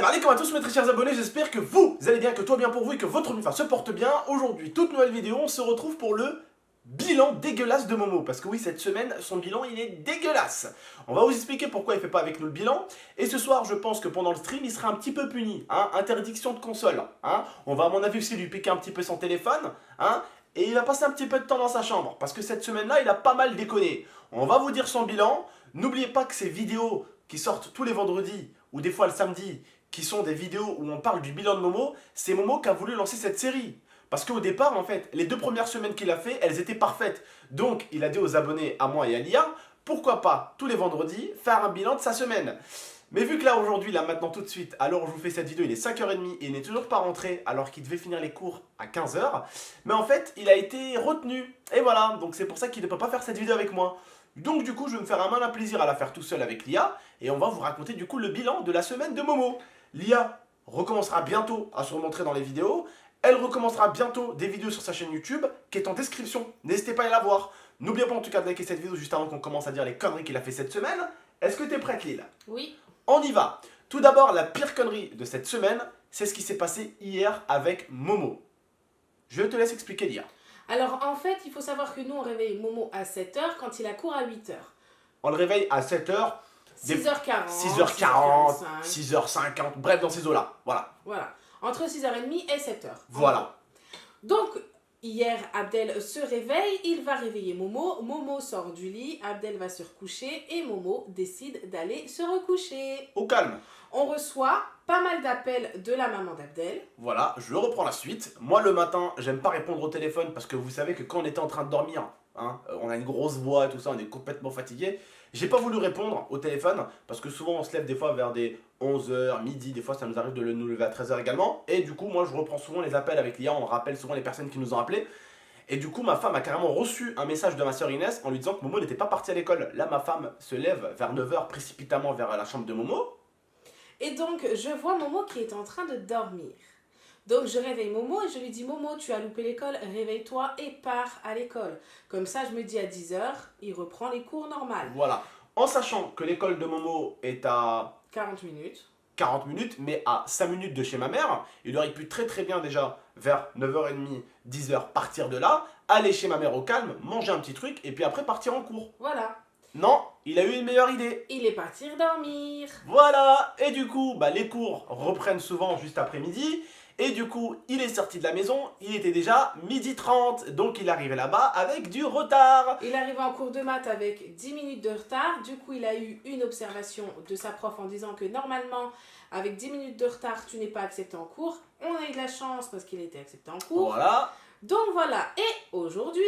Salam alaikum à tous mes très chers abonnés, j'espère que vous allez bien, que tout va bien pour vous et que votre Mifa se porte bien. Aujourd'hui, toute nouvelle vidéo, on se retrouve pour le bilan dégueulasse de Momo. Parce que oui, cette semaine, son bilan, il est dégueulasse. On va vous expliquer pourquoi il fait pas avec nous le bilan. Et ce soir, je pense que pendant le stream, il sera un petit peu puni. Hein, interdiction de console. Hein. On va à mon avis aussi lui piquer un petit peu son téléphone. Hein. Et il va passer un petit peu de temps dans sa chambre. Parce que cette semaine-là, il a pas mal déconné. On va vous dire son bilan. N'oubliez pas que ces vidéos qui sortent tous les vendredis, ou des fois le samedi, qui sont des vidéos où on parle du bilan de Momo, c'est Momo qui a voulu lancer cette série. Parce qu'au départ, en fait, les 2 premières semaines qu'il a fait, elles étaient parfaites. Donc, il a dit aux abonnés, à moi et à Lia, pourquoi pas, tous les vendredis, faire un bilan de sa semaine. Mais vu que là, aujourd'hui, là, maintenant, tout de suite, à l'heure où je vous fais cette vidéo, il est 5h30 et il n'est toujours pas rentré, alors qu'il devait finir les cours à 15h. Mais en fait, il a été retenu. Et voilà, donc c'est pour ça qu'il ne peut pas faire cette vidéo avec moi. Donc du coup, je vais me faire un malin plaisir à la faire tout seul avec Lia. Et on va vous raconter du coup le bilan de la semaine de Momo. Lia recommencera bientôt à se remontrer dans les vidéos. Elle recommencera bientôt des vidéos sur sa chaîne YouTube qui est en description. N'hésitez pas à la voir. N'oubliez pas en tout cas de liker cette vidéo juste avant qu'on commence à dire les conneries qu'il a fait cette semaine. Est-ce que t'es prête, Lille? Oui. On y va. Tout d'abord, la pire connerie de cette semaine, c'est ce qui s'est passé hier avec Momo. Je te laisse expliquer, Lia. Alors en fait, il faut savoir que nous on réveille Momo à 7h quand il a cours à 8h. On le réveille à 7h. 6h40. 6h40, 6h50, bref, dans ces eaux-là. Voilà. Voilà. Entre 6h30 et 7h. Voilà. Donc, hier, Abdel se réveille, il va réveiller Momo. Momo sort du lit, Abdel va se recoucher et Momo décide d'aller se recoucher. Au calme. On reçoit pas mal d'appels de la maman d'Abdel. Voilà, je reprends la suite. Moi, le matin, j'aime pas répondre au téléphone parce que vous savez que quand on était en train de dormir, hein, on a une grosse voix et tout ça, on est complètement fatigué. J'ai pas voulu répondre au téléphone parce que souvent on se lève des fois vers des 11h, midi, des fois ça nous arrive de nous lever à 13h également. Et du coup, moi je reprends souvent les appels avec Lia, on rappelle souvent les personnes qui nous ont appelés. Et du coup, ma femme a carrément reçu un message de ma soeur Inès en lui disant que Momo n'était pas parti à l'école. Là, ma femme se lève vers 9h précipitamment vers la chambre de Momo. Et donc, je vois Momo qui est en train de dormir. Donc, je réveille Momo et je lui dis « Momo, tu as loupé l'école, réveille-toi et pars à l'école. » Comme ça, je me dis à 10h, il reprend les cours normales. Voilà. En sachant que l'école de Momo est à 40 minutes. 40 minutes, mais à 5 minutes de chez ma mère, il aurait pu très très bien déjà, vers 9h30, 10h, partir de là, aller chez ma mère au calme, manger un petit truc, et puis après partir en cours. Voilà. Non, il a eu une meilleure idée. Il est parti dormir. Voilà, et du coup, les cours reprennent souvent juste après-midi, et du coup, il est sorti de la maison, il était déjà 12h30, donc il est arrivé là-bas avec du retard. Il est arrivé en cours de maths avec 10 minutes de retard, du coup il a eu une observation de sa prof en disant que normalement, avec 10 minutes de retard, tu n'es pas accepté en cours. On a eu de la chance parce qu'il était accepté en cours. Voilà. Donc voilà, et aujourd'hui,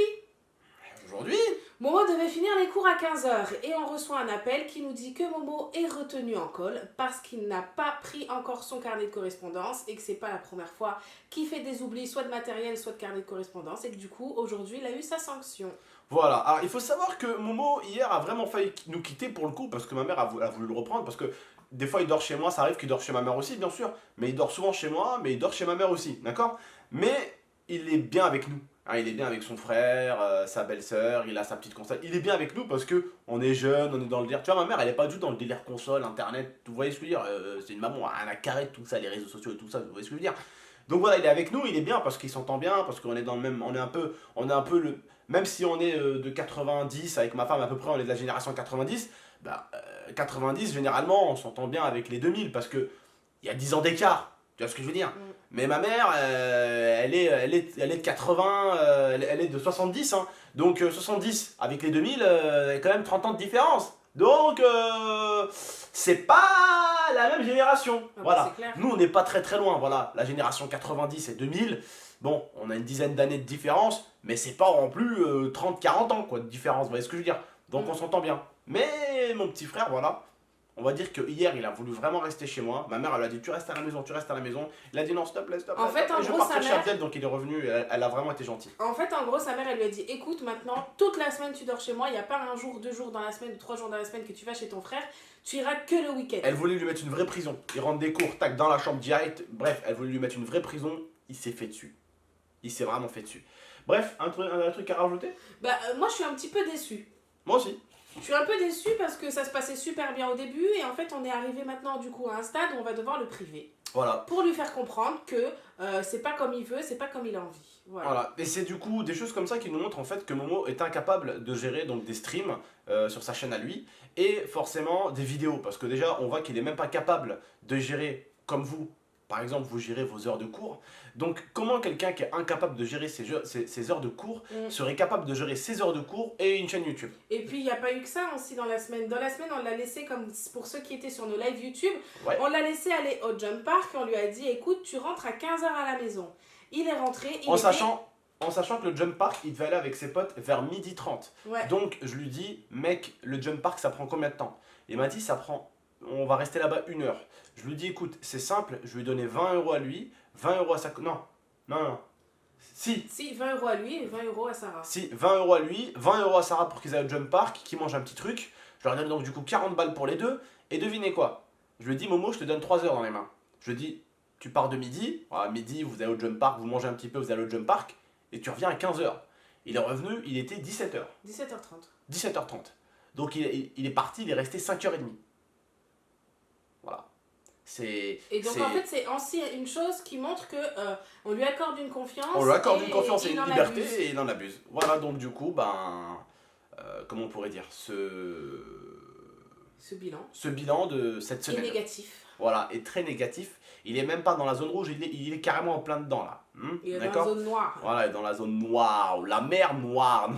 Momo devait finir les cours à 15h et on reçoit un appel qui nous dit que Momo est retenu en colle parce qu'il n'a pas pris encore son carnet de correspondance et que c'est pas la première fois qu'il fait des oublis soit de matériel soit de carnet de correspondance et que du coup aujourd'hui il a eu sa sanction. Voilà, alors il faut savoir que Momo hier a vraiment failli nous quitter pour le coup parce que ma mère a voulu le reprendre parce que des fois il dort chez moi, ça arrive qu'il dort chez ma mère aussi bien sûr, mais il dort souvent chez moi, mais il dort chez ma mère aussi, d'accord? Mais il est bien avec nous. Hein, il est bien avec son frère, sa belle-sœur, il a sa petite console. Il est bien avec nous parce que on est jeune, on est dans le délire. Tu vois, ma mère, elle est pas du tout dans le délire console, internet. Vous voyez ce que je veux dire? C'est une maman, elle a carré tout ça, les réseaux sociaux et tout ça. Vous voyez ce que je veux dire? Donc voilà, il est avec nous, il est bien parce qu'il s'entend bien, parce qu'on est dans le même, on est un peu le, même si on est de 90 avec ma femme à peu près, on est de la génération 90. 90 généralement, on s'entend bien avec les 2000 parce que il y a 10 ans d'écart. Tu vois ce que je veux dire? Mais ma mère, elle est de 80, elle est de 70, hein. Donc 70 avec les 2000, il y a quand même 30 ans de différence. Donc c'est pas la même génération. Voilà. Nous on n'est pas très très loin. Voilà, la génération 90 et 2000. Bon, on a une dizaine d'années de différence, mais c'est pas en plus 30-40 ans quoi de différence. Vous voyez ce que je veux dire? Donc on s'entend bien. Mais mon petit frère, voilà. On va dire que hier il a voulu vraiment rester chez moi. Ma mère elle a dit tu restes à la maison, tu restes à la maison. Il a dit non s'il te plaît, s'il te plaît. En fait, en je gros, partais sa chez mère... Abdel, donc il est revenu. Elle a vraiment été gentille. En fait, en gros, sa mère elle lui a dit écoute, maintenant toute la semaine tu dors chez moi. Il n'y a pas un jour, 2 jours dans la semaine, ou 3 jours dans la semaine que tu vas chez ton frère. Tu iras que le week-end. Elle voulait lui mettre une vraie prison. Il rentre des cours, tac, dans la chambre direct. Bref, elle voulait lui mettre une vraie prison. Il s'est fait dessus. Il s'est vraiment fait dessus. Bref, un truc à rajouter? Moi je suis un petit peu déçue. Moi aussi. Je suis un peu déçue parce que ça se passait super bien au début et en fait on est arrivé maintenant du coup à un stade où on va devoir le priver. Voilà. Pour lui faire comprendre que c'est pas comme il veut, c'est pas comme il a envie. Voilà. Et c'est du coup des choses comme ça qui nous montrent en fait que Momo est incapable de gérer donc des streams sur sa chaîne à lui et forcément des vidéos parce que déjà on voit qu'il est même pas capable de gérer comme vous. Par exemple, vous gérez vos heures de cours. Donc, comment quelqu'un qui est incapable de gérer ses heures de cours serait capable de gérer ses heures de cours et une chaîne YouTube? Et puis, il n'y a pas eu que ça aussi dans la semaine. Dans la semaine, on l'a laissé, comme pour ceux qui étaient sur nos lives YouTube, Ouais. on l'a laissé aller au Jump Park et on lui a dit, écoute, tu rentres à 15h à la maison. Il est rentré. En sachant que le Jump Park, il devait aller avec ses potes vers 12h30. Ouais. Donc, je lui dis, mec, le Jump Park, ça prend combien de temps? Il m'a dit, on va rester là-bas 1 heure. Je lui dis, écoute, c'est simple, je lui ai donné 20 € à lui, 20 € à sa... Non. Si, 20 € à lui et 20 € à Sarah. Si, 20 € à lui, 20 € à Sarah pour qu'ils aillent au Jump Park, qu'ils mangent un petit truc. Je leur donne donc du coup 40 balles pour les deux. Et devinez quoi? Je lui ai dit, Momo, je te donne 3 heures dans les mains. Je lui ai dit, tu pars de midi, voilà, midi, vous allez au Jump Park, vous mangez un petit peu, vous allez au Jump Park, et tu reviens à 15h. Il est revenu, il était 17h. 17h30. 17h30. Donc il est parti, il est resté 5h30. Voilà. Et donc en fait c'est aussi une chose qui montre que on lui accorde une confiance. On lui accorde une confiance et une liberté abuse. et il en abuse. Voilà, donc du coup, comment on pourrait dire, ce bilan de cette semaine. Est négatif. Voilà, est très négatif. Il est même pas dans la zone rouge, il est carrément en plein dedans là. Il est dans la zone noire. Voilà, il est dans la zone noire, ou la mer noire.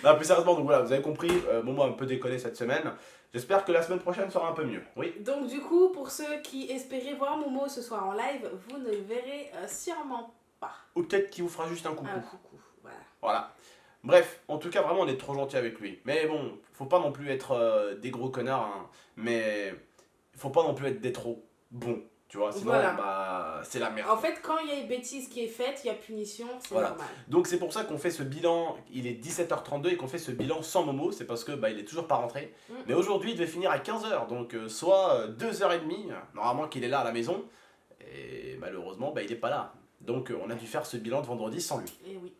Non, plus sérieusement, donc voilà, vous avez compris, Momo a un peu déconné cette semaine. J'espère que la semaine prochaine sera un peu mieux. Oui. Donc du coup, pour ceux qui espéraient voir Momo ce soir en live, vous ne le verrez sûrement pas. Ou peut-être qu'il vous fera juste un coucou. Un coucou, voilà. Voilà. Bref, en tout cas, vraiment, on est trop gentil avec lui. Mais bon, faut pas non plus être des gros connards, hein. Mais faut pas non plus être des trop bons. Tu vois, sinon, voilà. C'est la merde. En fait, quand il y a une bêtise qui est faite, il y a punition, c'est normal. Donc c'est pour ça qu'on fait ce bilan, il est 17h32 et qu'on fait ce bilan sans Momo, c'est parce que il est toujours pas rentré. Mais aujourd'hui, il devait finir à 15h, donc soit 2h30, normalement qu'il est là à la maison, et malheureusement, il est pas là. Donc on a dû faire ce bilan de vendredi sans lui. Et oui.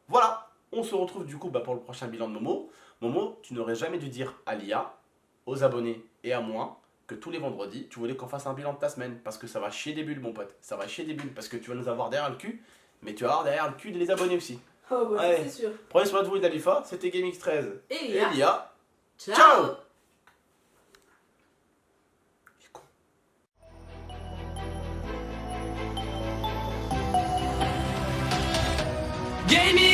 Voilà, on se retrouve du coup pour le prochain bilan de Momo. Momo, tu n'aurais jamais dû dire à l'IA, aux abonnés et à moi, que tous les vendredis, tu voulais qu'on fasse un bilan de ta semaine. Parce que ça va chier des bulles, mon pote. Ça va chier des bulles. Parce que tu vas nous avoir derrière le cul. Mais tu vas avoir derrière le cul des abonnés aussi. Oh, bah, allez, c'est sûr. Prenez soin de vous et d'Alifa. C'était GameX13. Et Lia. Ciao. Gaming